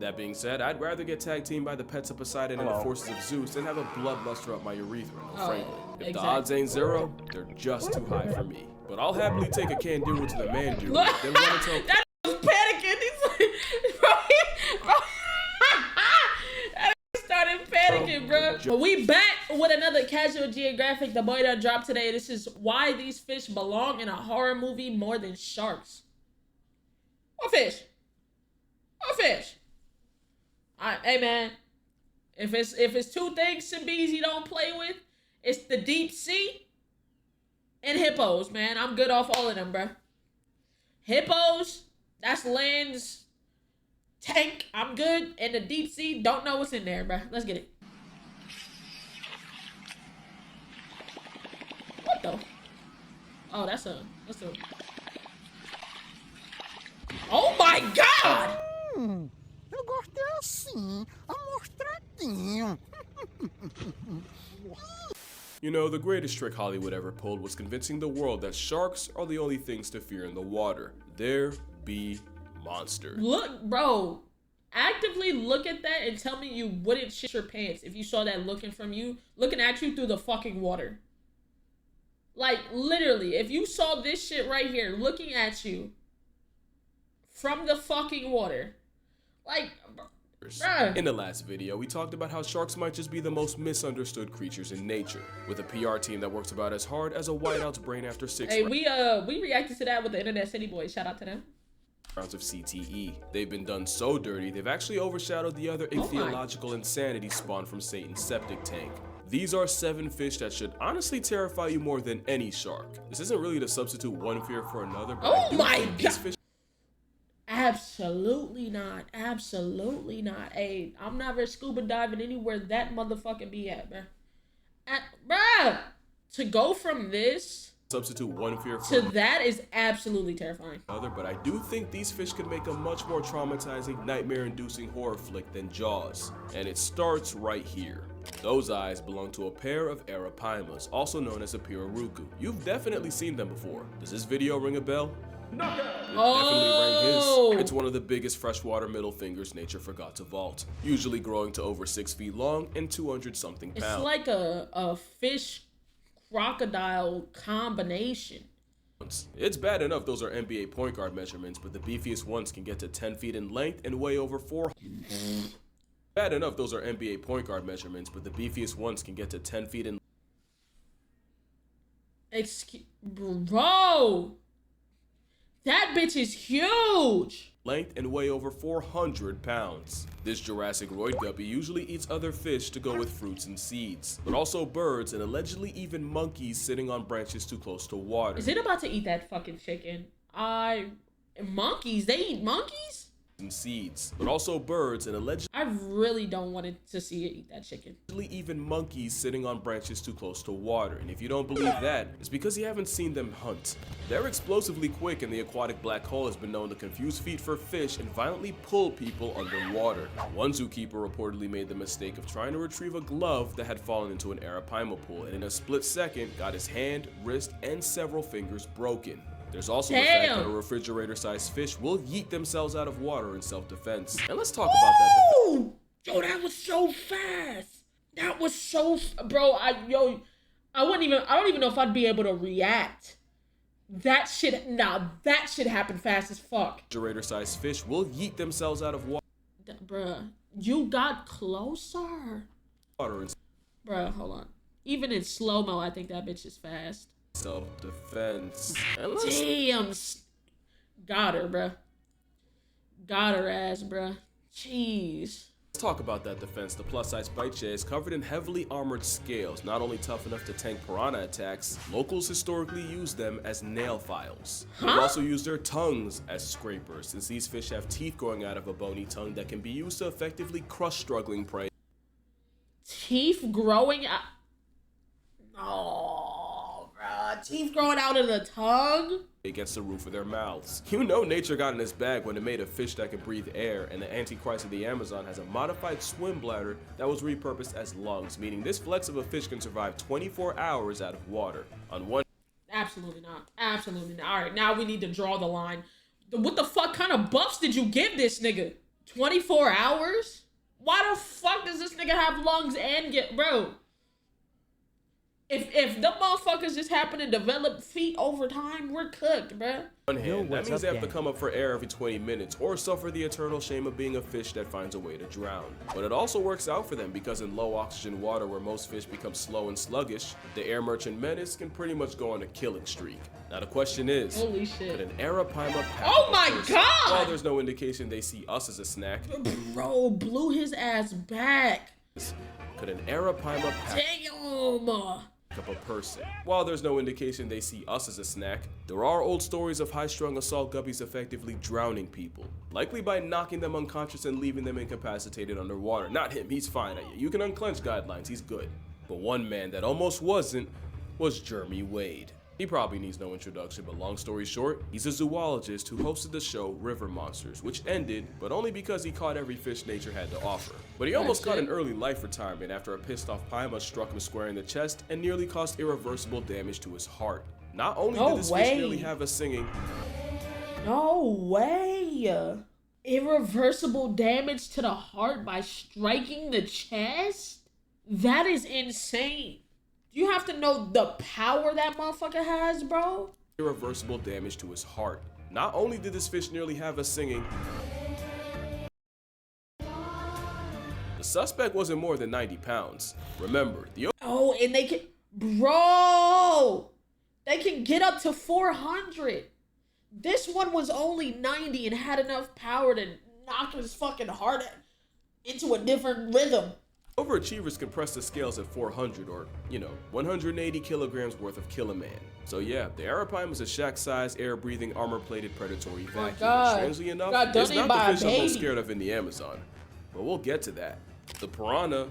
That being said, I'd rather get tag teamed by the pets of Poseidon and the forces of Zeus than have a bloodluster up my urethra, frankly. If the odds ain't zero, they're just too high for me. But I'll happily take a Candiru to the Mandiru, then run until— That was panicking. He's like, bro. Started panicking, bro. But we back with another Casual Geographic. The boy that dropped today. This is why these fish belong in a horror movie more than sharks. What fish? What fish? Alright, hey man. If it's two things Simbees you don't play with, it's the deep sea and hippos, man. I'm good off all of them, bro. Hippos, that's land's tank. I'm good. And the deep sea, don't know what's in there, bro. Let's get it. What the? Oh, that's a. Oh my God! Eu gostei assim, amostradinho. You know, the greatest trick Hollywood ever pulled was convincing the world that sharks are the only things to fear in the water. There be monsters. Look, bro. Actively look at that and tell me you wouldn't shit your pants if you saw that looking at you through the fucking water. Like, literally, if you saw this shit right here looking at you from the fucking water. Like, bruh. In the last video, we talked about how sharks might just be the most misunderstood creatures in nature, with a PR team that works about as hard as a whiteout's brain after 6 Hey, we reacted to that with the Internet City Boys. Shout out to them. rounds of CTE. They've been done so dirty, they've actually overshadowed the other ichthyological insanity spawned from Satan's septic tank. These are 7 fish that should honestly terrify you more than any shark. This isn't really to substitute one fear for another, but oh my God! Absolutely not. Absolutely not. Hey, I'm never scuba diving anywhere that motherfucker be at, bruh. Bruh! To go from this substitute one fear to that is absolutely terrifying. But I do think these fish could make a much more traumatizing, nightmare-inducing horror flick than Jaws. And it starts right here. Those eyes belong to a pair of arapaimas, also known as a pirarucu. You've definitely seen them before. Does this video ring a bell? Oh. It's one of the biggest freshwater middle fingers nature forgot to vault, usually growing to over 6 feet long and 200-something pounds. It's like a fish crocodile combination. It's bad enough those are NBA point guard measurements, but the beefiest ones can get to 10 feet in length and weigh over 4. Bad enough those are NBA point guard measurements, but the beefiest ones can get to 10 feet in. Bro, that bitch is huge. Length and weigh over 400 pounds. This Jurassic roid guppy usually eats other fish to go with fruits and seeds, but also birds and allegedly even monkeys sitting on branches too close to water. Is it about to eat that fucking chicken? Monkeys? They eat monkeys? And seeds, but also birds and allegedly I really don't want to see it eat that chicken. Even monkeys sitting on branches too close to water, and if you don't believe that, it's because you haven't seen them hunt. They're explosively quick, and the aquatic black hole has been known to confuse feet for fish and violently pull people underwater. One zookeeper reportedly made the mistake of trying to retrieve a glove that had fallen into an arapaima pool, and in a split second got his hand, wrist, and several fingers broken. There's also the fact that a refrigerator-sized fish will yeet themselves out of water in self-defense. And let's talk about that. Yo, that was so fast. That was so, bro. I don't even know if I'd be able to react. That shit happened fast as fuck. Refrigerator-sized fish will yeet themselves out of water. Bruh, you got closer. Bruh, hold on. Even in slow-mo, I think that bitch is fast. Self-defense. Damn. Got her, bruh. Got her ass, bruh. Jeez. Let's talk about that defense. The plus-size bite jay is covered in heavily armored scales, not only tough enough to tank piranha attacks, locals historically use them as nail files. They also use their tongues as scrapers, since these fish have teeth growing out of a bony tongue that can be used to effectively crush struggling prey. Teeth growing out? Teeth growing out of the tongue? Against the roof of their mouths. You know nature got in its bag when it made a fish that can breathe air, and the Antichrist of the Amazon has a modified swim bladder that was repurposed as lungs, meaning this flex of a fish can survive 24 hours out of water. On one— Absolutely not. Absolutely not. Alright, now we need to draw the line. What the fuck kind of buffs did you give this nigga? 24 hours? Why the fuck does this nigga have lungs and get, bro? If the motherfuckers just happen to develop feet over time, we're cooked, bruh. On one hand, that means they have to come up for air every 20 minutes or suffer the eternal shame of being a fish that finds a way to drown. But it also works out for them because in low oxygen water where most fish become slow and sluggish, the air merchant menace can pretty much go on a killing streak. Now the question is, holy shit, could an arapaima pack oh my god! While there's no indication they see us as a snack, bro, blew his ass back. Could an arapaima pack damn up a person? While there's no indication they see us as a snack, there are old stories of high-strung assault guppies effectively drowning people, likely by knocking them unconscious and leaving them incapacitated underwater. Not him, he's fine. You can unclench guidelines, he's good. But one man that almost wasn't was Jeremy Wade. He probably needs no introduction, but long story short, he's a zoologist who hosted the show River Monsters, which ended, but only because he caught every fish nature had to offer. But he almost caught an early life retirement after a pissed off paima struck him square in the chest and nearly caused irreversible damage to his heart. Not only did this fish nearly have a singing... No way! Irreversible damage to the heart by striking the chest? That is insane. You have to know the power that motherfucker has, bro. Irreversible damage to his heart. Not only did this fish nearly have a singing... The suspect wasn't more than 90 pounds. Remember, the... Oh, and they can... Bro! They can get up to 400. This one was only 90 and had enough power to knock his fucking heart into a different rhythm. Overachievers can press the scales at 400 or, 180 kilograms worth of kill a man. So yeah, the arapaima is a shack-sized, air-breathing, armor-plated predatory vacuum. Strangely enough, it's not the fish I'm most scared of in the Amazon. But we'll get to that. The piranha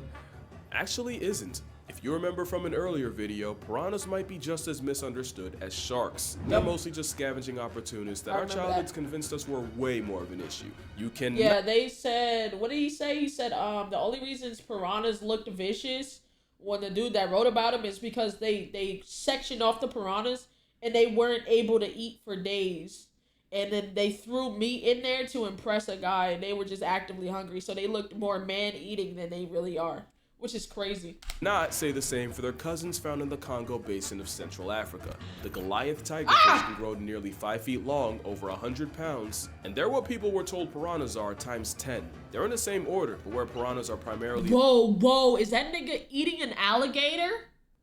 actually isn't. If you remember from an earlier video, piranhas might be just as misunderstood as sharks. They're mostly just scavenging opportunists that our childhoods convinced us were way more of an issue. You can... Yeah, they said... What did he say? He said the only reasons piranhas looked vicious when the dude that wrote about them is because they sectioned off the piranhas and they weren't able to eat for days. And then they threw meat in there to impress a guy and they were just actively hungry. So they looked more man-eating than they really are. Which is crazy. Not say the same for their cousins found in the Congo basin of Central Africa. The Goliath tigerfish can grow to nearly 5 feet long, over 100 pounds, and they're what people were told piranhas are times 10. They're in the same order, but where piranhas are primarily... Whoa, is that nigga eating an alligator?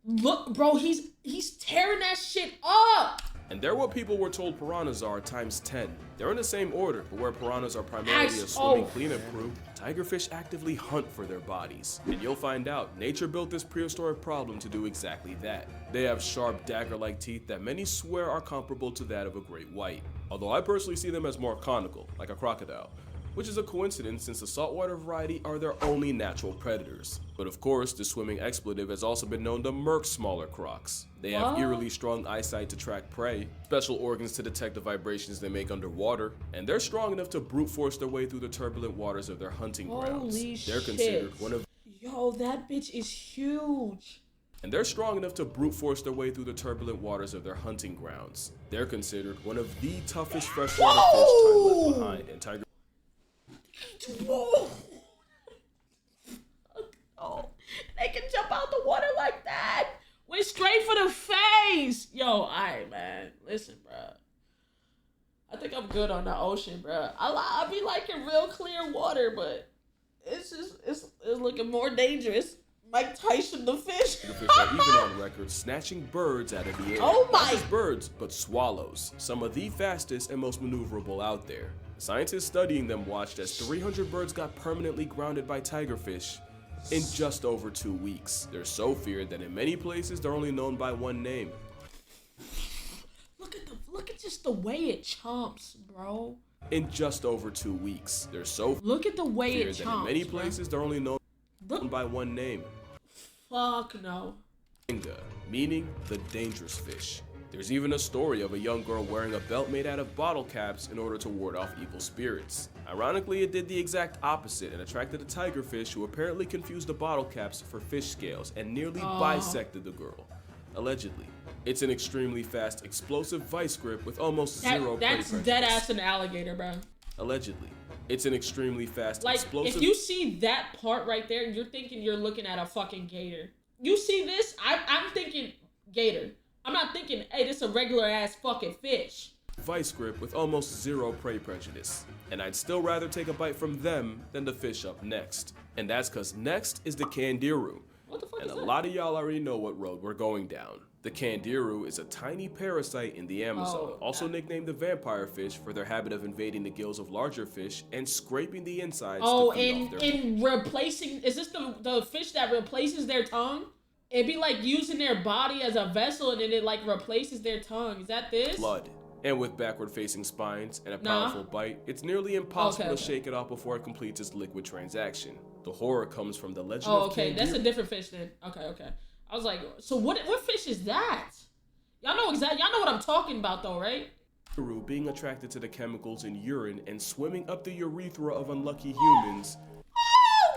Look, bro, he's tearing that shit up! And they're what people were told piranhas are times 10. They're in the same order, but where piranhas are primarily a swimming cleanup crew, tigerfish actively hunt for their bodies. And you'll find out, nature built this prehistoric problem to do exactly that. They have sharp dagger-like teeth that many swear are comparable to that of a great white. Although I personally see them as more conical, like a crocodile. Which is a coincidence since the saltwater variety are their only natural predators. But of course, the swimming expletive has also been known to murk smaller crocs. They have eerily strong eyesight to track prey, special organs to detect the vibrations they make underwater, and they're strong enough to brute force their way through the turbulent waters of their hunting grounds. They're considered one of... Yo, that bitch is huge. And they're strong enough to brute force their way through the turbulent waters of their hunting grounds. They're considered one of the toughest freshwater fish time left behind, and tiger... Whoa. Oh, they can jump out the water like that. Went straight for the face. Yo, alright, man. Listen, bro. I think I'm good on the ocean, bro. I be liking real clear water, but it's looking more dangerous. Mike Tyson the fish. The fish are even on record snatching birds out of the air. Oh my! Not just birds, but swallows. Some of the fastest and most maneuverable out there. Scientists studying them watched as 300 birds got permanently grounded by tigerfish in just over 2 weeks. They're so feared that in many places they're only known by one name. Look at just the way it chomps, bro. In just over 2 weeks, they're so look at the way it chomps, that in many places they're only known by one name. Fuck no. Meaning the dangerous fish. There's even a story of a young girl wearing a belt made out of bottle caps in order to ward off evil spirits. Ironically, it did the exact opposite and attracted a tigerfish who apparently confused the bottle caps for fish scales and nearly bisected the girl. Allegedly. It's an extremely fast, explosive vice grip with almost zero prey prejudice. That's dead ass an alligator, bro. Allegedly. It's an extremely fast, like, explosive... if you see that part right there, you're thinking you're looking at a fucking gator. You see this? I'm thinking gator. I'm not thinking, hey, this is a regular ass fucking fish. Vice grip with almost zero prey prejudice. And I'd still rather take a bite from them than the fish up next. And that's cause next is the Candiru. What the fuck And is a that? lot of y'all already know what road we're going down. The Candiru is a tiny parasite in the Amazon, also nicknamed the vampire fish for their habit of invading the gills of larger fish and scraping the insides to feed off their... in replacing, is this the fish that replaces their tongue? It'd be like using their body as a vessel and then it like replaces their tongue. Is that this? Blood. And with backward-facing spines and a powerful bite, it's nearly impossible to shake it off before it completes its liquid transaction. The horror comes from the legend of Candiru. That's a different fish then. Okay. I was like, so what fish is that? Y'all know what I'm talking about though, right? Candiru being attracted to the chemicals in urine and swimming up the urethra of unlucky humans.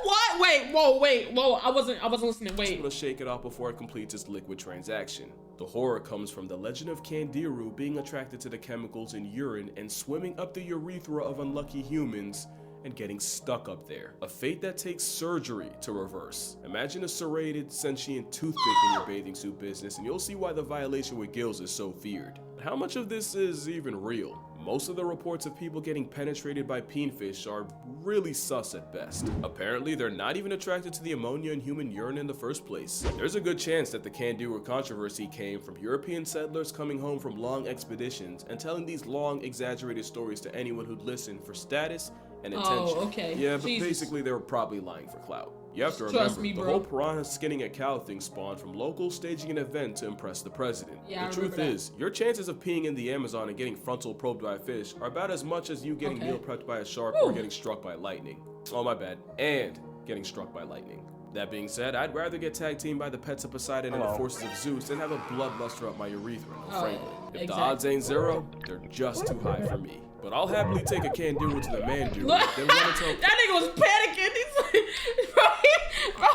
What? Whoa. I wasn't listening. Wait. To shake it off before it completes its liquid transaction. The horror comes from the legend of Candiru being attracted to the chemicals in urine and swimming up the urethra of unlucky humans and getting stuck up there. A fate that takes surgery to reverse. Imagine a serrated, sentient toothpick in your bathing suit business and you'll see why the violation with gills is so feared. But how much of this is even real? Most of the reports of people getting penetrated by peenfish are really sus at best. Apparently, they're not even attracted to the ammonia in human urine in the first place. There's a good chance that the Candiru controversy came from European settlers coming home from long expeditions and telling these long, exaggerated stories to anyone who'd listen for status and attention. Oh, okay. Yeah, but basically they were probably lying for clout. You have to remember, the whole piranha skinning a cow thing spawned from locals staging an event to impress the president. Yeah, the truth is, your chances of peeing in the Amazon and getting frontal probed by a fish are about as much as you getting meal prepped by a shark or getting struck by lightning. Oh, my bad. And getting struck by lightning. That being said, I'd rather get tag teamed by the pets of Poseidon and the forces of Zeus than have a bloodluster up my urethra, frankly. If the odds ain't zero, they're just too high for me. But I'll happily take a Candiru to the Mandiru. Then run until... That nigga was panicking. He's like, bro.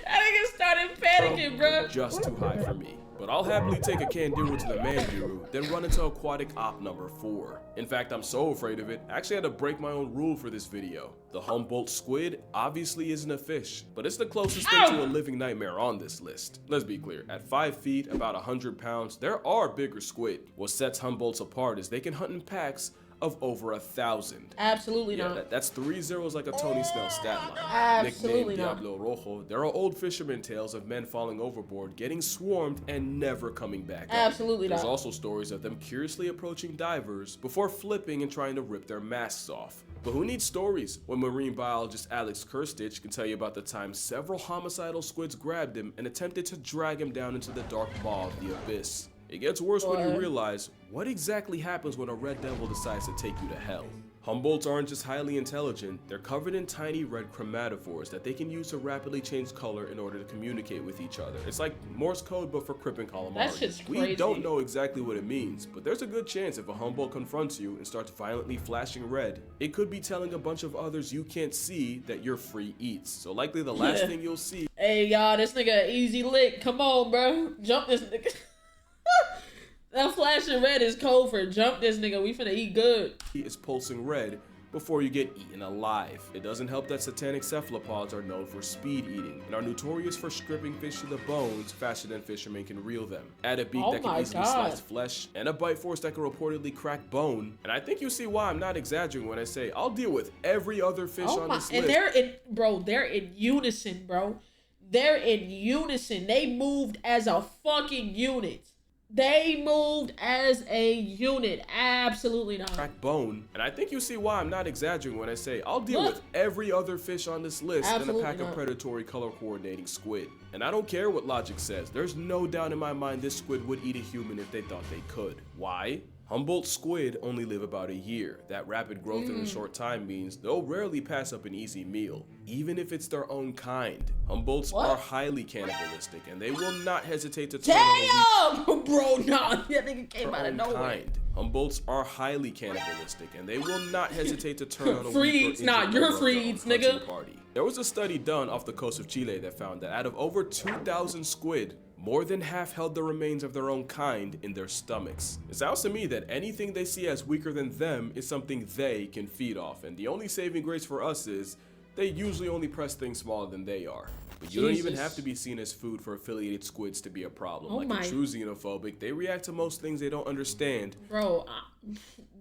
That nigga started panicking, bro. Just too high for me. But I'll happily take a Candiru to the Mandiru, then run into aquatic op number 4. In fact, I'm so afraid of it, I actually had to break my own rule for this video. The Humboldt squid obviously isn't a fish, but it's the closest thing to a living nightmare on this list. Let's be clear, at 5 feet, about 100 pounds, there are bigger squid. What sets Humboldts apart is they can hunt in packs of over 1,000. Absolutely not. That's 3 zeros like a Tony Snell stat line. Absolutely Nicknamed not. Diablo Rojo, there are old fisherman tales of men falling overboard, getting swarmed, and never coming back up. Absolutely There's not. also stories of them curiously approaching divers before flipping and trying to rip their masks off. But who needs stories when marine biologist Alex Kirstich can tell you about the time several homicidal squids grabbed him and attempted to drag him down into the dark maw of the abyss. It gets worse when you realize what exactly happens when a red devil decides to take you to hell. Humboldts aren't just highly intelligent, they're covered in tiny red chromatophores that they can use to rapidly change color in order to communicate with each other. It's like Morse code but for Crip and calamari. That shit's crazy. We don't know exactly what it means, but there's a good chance if a Humboldt confronts you and starts violently flashing red, it could be telling a bunch of others you can't see that you're free eats. So likely the last thing you'll see. Hey y'all, this nigga easy lick. Come on, bro. Jump this nigga. That flashing red is code for jump this nigga. We finna eat good. Is pulsing red before you get eaten alive. It doesn't help that satanic cephalopods are known for speed eating and are notorious for stripping fish to the bones faster than fishermen can reel them. Add a beak that can easily slice flesh and a bite force that can reportedly crack bone. And I think you see why I'm not exaggerating when I say I'll deal with every other fish on this list. And they're in unison, bro. They're in unison. They moved as a fucking unit. They moved as a unit. Absolutely not. Crack bone. And I think you see why I'm not exaggerating when I say I'll deal with every other fish on this list than a pack of predatory color coordinating squid. And I don't care what logic says. There's no doubt in my mind this squid would eat a human if they thought they could. Why? Humboldt squid only live about a year. That rapid growth in a short time means they'll rarely pass up an easy meal, even if it's their own kind. Humboldts are highly cannibalistic, and they will not hesitate to turn on a bro, nah, that nigga came out of nowhere. Humboldts are highly cannibalistic, and they will not hesitate to turn on a free eats, nah, you're free eats, nigga. There was a study done off the coast of Chile that found that out of over 2,000 squid, more than half held the remains of their own kind in their stomachs. It sounds to me that anything they see as weaker than them is something they can feed off, and the only saving grace for us is they usually only press things smaller than they are. But you don't even have to be seen as food for affiliated squids to be a problem. Like a true xenophobic, they react to most things they don't understand. Bro,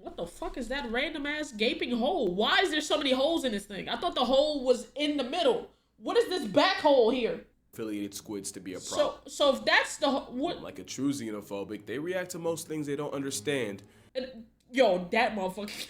what the fuck is that random ass gaping hole? Why is there so many holes in this thing? I thought the hole was in the middle. What is this back hole here? Affiliated squids to be a problem. So if that's the what? Like a true xenophobic, they react to most things they don't understand. Yo, that motherfucker.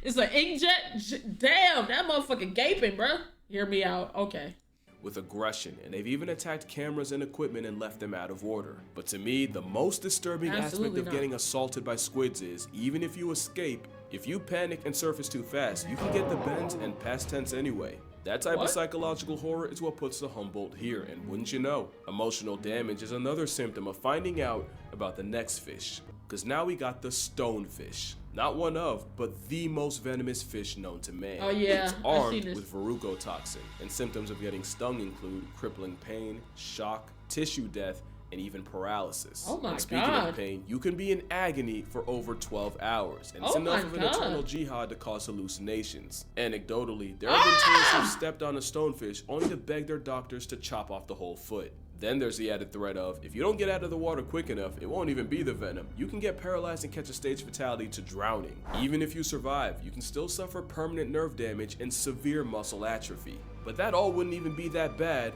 It's an inkjet. Damn, that motherfucker gaping, bro. Hear me out. Okay. With aggression, and they've even attacked cameras and equipment and left them out of order. But to me, the most disturbing aspect of getting assaulted by squids is, even if you escape, if you panic and surface too fast, you can get the bends and past tense anyway. That type of psychological horror is what puts the Humboldt here, and wouldn't you know, emotional damage is another symptom of finding out about the next fish. Because now we got the Stonefish. Not one of, but the most venomous fish known to man. Oh yeah, it's armed with verrucotoxin, and symptoms of getting stung include crippling pain, shock, tissue death, and even paralysis. Oh my and speaking of pain, you can be in agony for over 12 hours, and it's enough of an eternal jihad to cause hallucinations. Anecdotally, there have been tourists who've stepped on a stonefish only to beg their doctors to chop off the whole foot. Then there's the added threat of, if you don't get out of the water quick enough, it won't even be the venom. You can get paralyzed and catch a stage fatality to drowning. Even if you survive, you can still suffer permanent nerve damage and severe muscle atrophy. But that all wouldn't even be that bad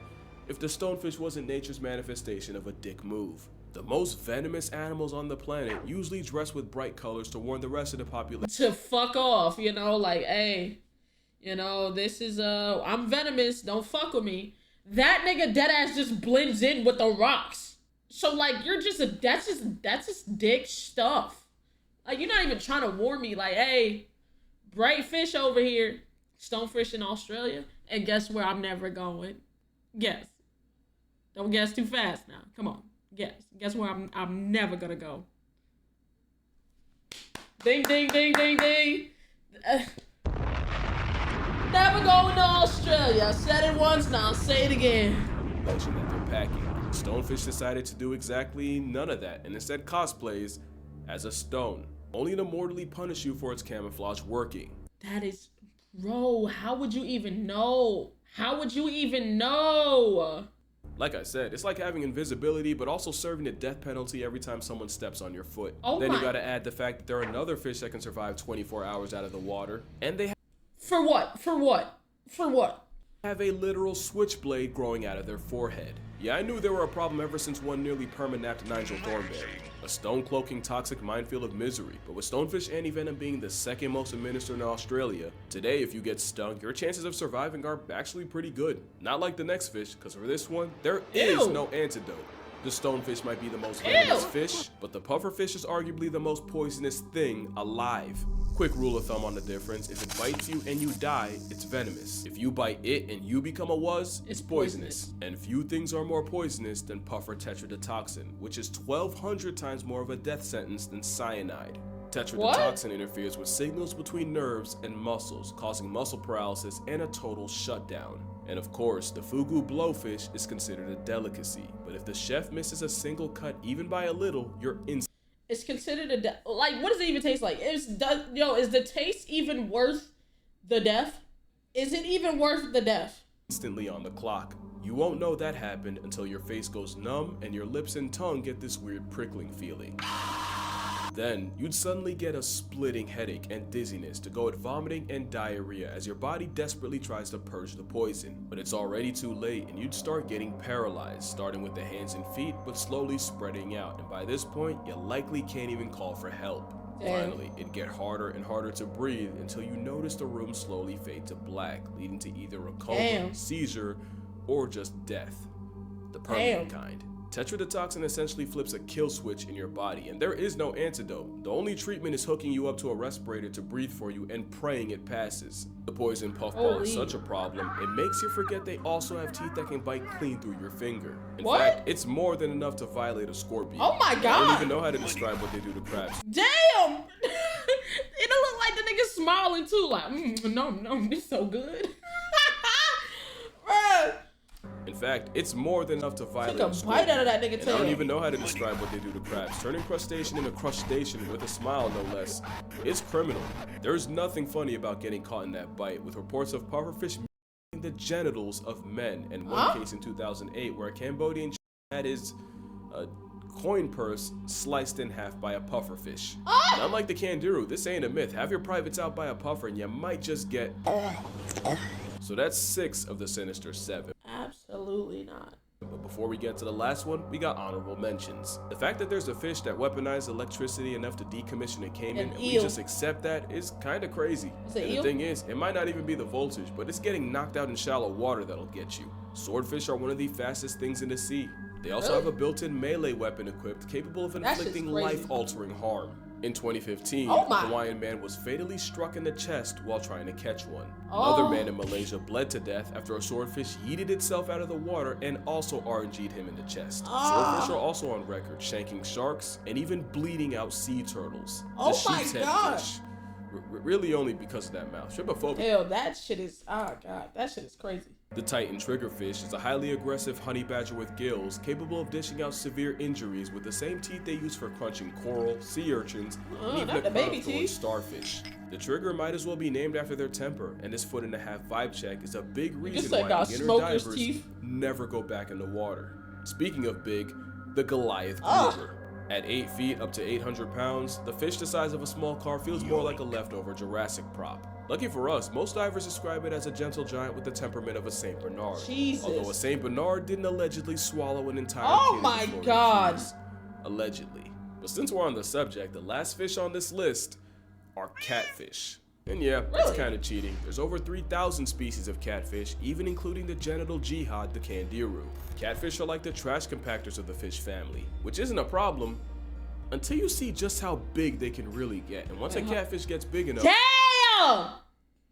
if the stonefish wasn't nature's manifestation of a dick move. The most venomous animals on the planet usually dress with bright colors to warn the rest of the population to fuck off, you know, like, hey, you know, this is, I'm venomous, don't fuck with me. That nigga deadass just blends in with the rocks. So like you're just that's just dick stuff. Like you're not even trying to warn me like, hey, bright fish over here, stonefish in Australia, and guess where I'm never going? Guess. Don't guess too fast now. Come on. Guess. Guess where I'm never gonna go. Ding ding ding ding ding. Never going to Australia. I said it once, now I'll say it again. that they're packing. Stonefish decided to do exactly none of that and instead cosplays as a stone, only to mortally punish you for its camouflage working. That is, bro, how would you even know? How would you even know? Like I said, it's like having invisibility, but also serving the death penalty every time someone steps on your foot. Oh then you gotta add the fact that there are another fish that can survive 24 hours out of the water, and they For what? For what? For what? have a literal switchblade growing out of their forehead. Yeah, I knew they were a problem ever since one nearly perma-napped Nigel Thornberry, a stone-cloaking toxic minefield of misery. But with stonefish anti-venom being the second most administered in Australia, today if you get stung, your chances of surviving are actually pretty good. Not like the next fish, because for this one, there is no antidote. The stonefish might be the most venomous fish, but the pufferfish is arguably the most poisonous thing alive. Quick rule of thumb on the difference, if it bites you and you die, it's venomous. If you bite it and you become a wuzz, it's poisonous. And few things are more poisonous than puffer tetrodotoxin, which is 1,200 times more of a death sentence than cyanide. Tetrodotoxin interferes with signals between nerves and muscles, causing muscle paralysis and a total shutdown. And of course, the fugu blowfish is considered a delicacy, but if the chef misses a single cut even by a little, you're It's considered a like, what does it even taste like? Is the taste even worth the death? Is it even worth the death? Instantly on the clock. You won't know that happened until your face goes numb and your lips and tongue get this weird prickling feeling. Then, you'd suddenly get a splitting headache and dizziness to go at vomiting and diarrhea as your body desperately tries to purge the poison. But it's already too late and you'd start getting paralyzed, starting with the hands and feet, but slowly spreading out. And by this point, you likely can't even call for help. Finally, it'd get harder and harder to breathe until you notice the room slowly fade to black, leading to either a coma, seizure, or just death. The permanent kind. Tetrodotoxin essentially flips a kill switch in your body, and there is no antidote. The only treatment is hooking you up to a respirator to breathe for you and praying it passes. The poison puffball is such a problem, it makes you forget they also have teeth that can bite clean through your finger. In fact, it's more than enough to violate a scorpion. Oh my god! I don't even know how to describe what they do to crabs. Damn! It look like the nigga smiling too, like, no, it's so good. Bruh. In fact, it's more than enough to violate a Took a bite out of that nigga and I tail. don't even know how to describe what they do to crabs. Turning crustacean into crustacean with a smile, no less. It's criminal. There's nothing funny about getting caught in that bite, with reports of pufferfish the genitals of men, and one case in 2008 where a Cambodian had his coin purse sliced in half by a pufferfish. And unlike the Candiru, this ain't a myth. Have your privates out by a puffer and you might just get... So that's 6 of the sinister 7. Absolutely not. But before we get to the last one, we got honorable mentions. The fact that there's a fish that weaponized electricity enough to decommission a caiman and we just accept that is kind of crazy. And the thing is, it might not even be the voltage, but it's getting knocked out in shallow water that'll get you. Swordfish are one of the fastest things in the sea. They also have a built-in melee weapon equipped capable of inflicting life-altering harm. In 2015, a Hawaiian man was fatally struck in the chest while trying to catch one. Another man in Malaysia bled to death after a swordfish yeeted itself out of the water and also RNG'd him in the chest. Swordfish are also on record shanking sharks and even bleeding out sea turtles. The sheep's head fish. Really only because of that mouth. Trypophobia. Ew, that shit is, oh god, that shit is crazy. The Titan triggerfish is a highly aggressive honey badger with gills, capable of dishing out severe injuries with the same teeth they use for crunching coral, sea urchins, and even a crown-throwing starfish. The trigger might as well be named after their temper, and this 1.5 vibe check is a big reason why beginner divers never go back in the water. Speaking of big, the Goliath grouper. At 8 feet up to 800 pounds, the fish the size of a small car feels more like a leftover Jurassic prop. Lucky for us, most divers describe it as a gentle giant with the temperament of a Saint Bernard. Although a Saint Bernard didn't allegedly swallow an entire Oh my god! Allegedly. But since we're on the subject, the last fish on this list are catfish. And yeah, that's kind of cheating. There's over 3,000 species of catfish, even including the genital jihad, the Candiru. Catfish are like the trash compactors of the fish family, which isn't a problem until you see just how big they can really get. And once a catfish gets big enough,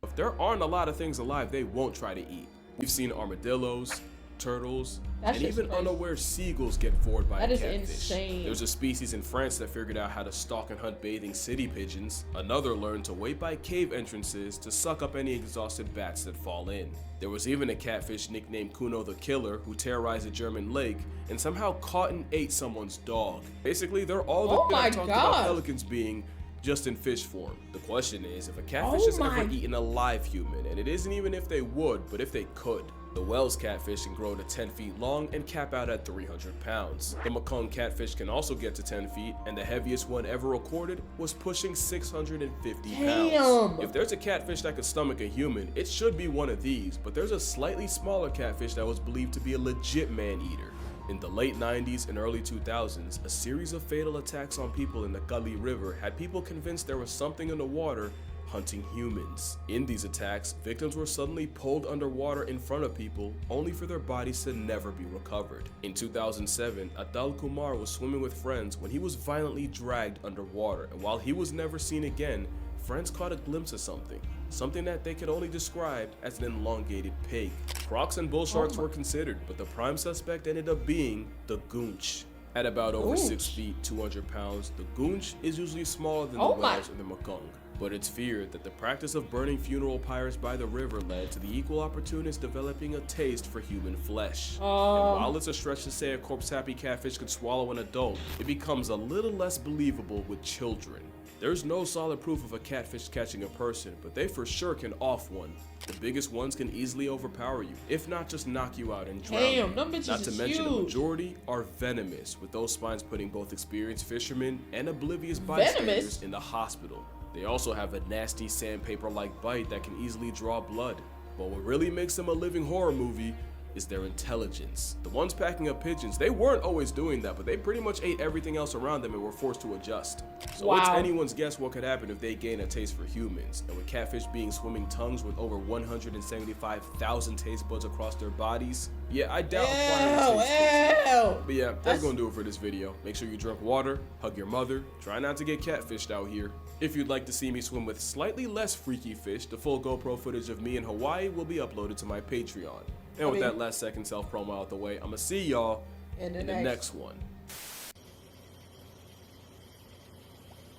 if there aren't a lot of things alive they won't try to eat. We've seen armadillos, turtles, and even unaware seagulls get bored by a catfish. That is insane. There's a species in France that figured out how to stalk and hunt bathing city pigeons. Another learned to wait by cave entrances to suck up any exhausted bats that fall in. There was even a catfish nicknamed Kuno the Killer who terrorized a German lake and somehow caught and ate someone's dog. Basically, they're all the things talked about pelicans being, just in fish form. The question is, if a catfish has ever eaten a live human, and it isn't even if they would, but if they could. The Wells catfish can grow to 10 feet long and cap out at 300 pounds. The Mekong catfish can also get to 10 feet, and the heaviest one ever recorded was pushing 650 pounds. If there's a catfish that could stomach a human, it should be one of these, but there's a slightly smaller catfish that was believed to be a legit man-eater. In the late 90s and early 2000s, a series of fatal attacks on people in the Kali River had people convinced there was something in the water hunting humans. In these attacks, victims were suddenly pulled underwater in front of people, only for their bodies to never be recovered. In 2007, Atal Kumar was swimming with friends when he was violently dragged underwater, and while he was never seen again, friends caught a glimpse of something that they could only describe as an elongated pig. Crocs and bull sharks were considered, but the prime suspect ended up being the goonch. At about over 6 feet, 200 pounds, the goonch is usually smaller than the whales or the Mekong. But it's feared that the practice of burning funeral pyres by the river led to the equal opportunists developing a taste for human flesh. And while it's a stretch to say a corpse-happy catfish could swallow an adult, it becomes a little less believable with children. There's no solid proof of a catfish catching a person, but they for sure can off one. The biggest ones can easily overpower you, if not just knock you out and drown you. Not to mention the majority are venomous, with those spines putting both experienced fishermen and oblivious bystanders in the hospital. They also have a nasty sandpaper-like bite that can easily draw blood. But what really makes them a living horror movie is their intelligence. The ones packing up pigeons, they weren't always doing that, but they pretty much ate everything else around them and were forced to adjust. So it's anyone's guess what could happen if they gain a taste for humans. And with catfish being swimming tongues with over 175,000 taste buds across their bodies, yeah, I doubt acquiring taste buds. But yeah, that's gonna do it for this video. Make sure you drink water, hug your mother, try not to get catfished out here. If you'd like to see me swim with slightly less freaky fish, the full GoPro footage of me in Hawaii will be uploaded to my Patreon. And with that last second self-promo out the way, I'm gonna see y'all in the next one.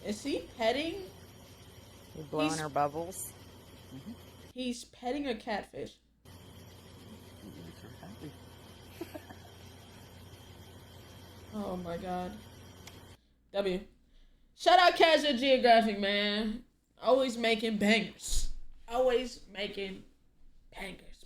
Is he petting? He's blowing her bubbles. He's petting a catfish. Oh my god. W. Shout out Casual Geographic, man. Always making bangers. Always making bangers,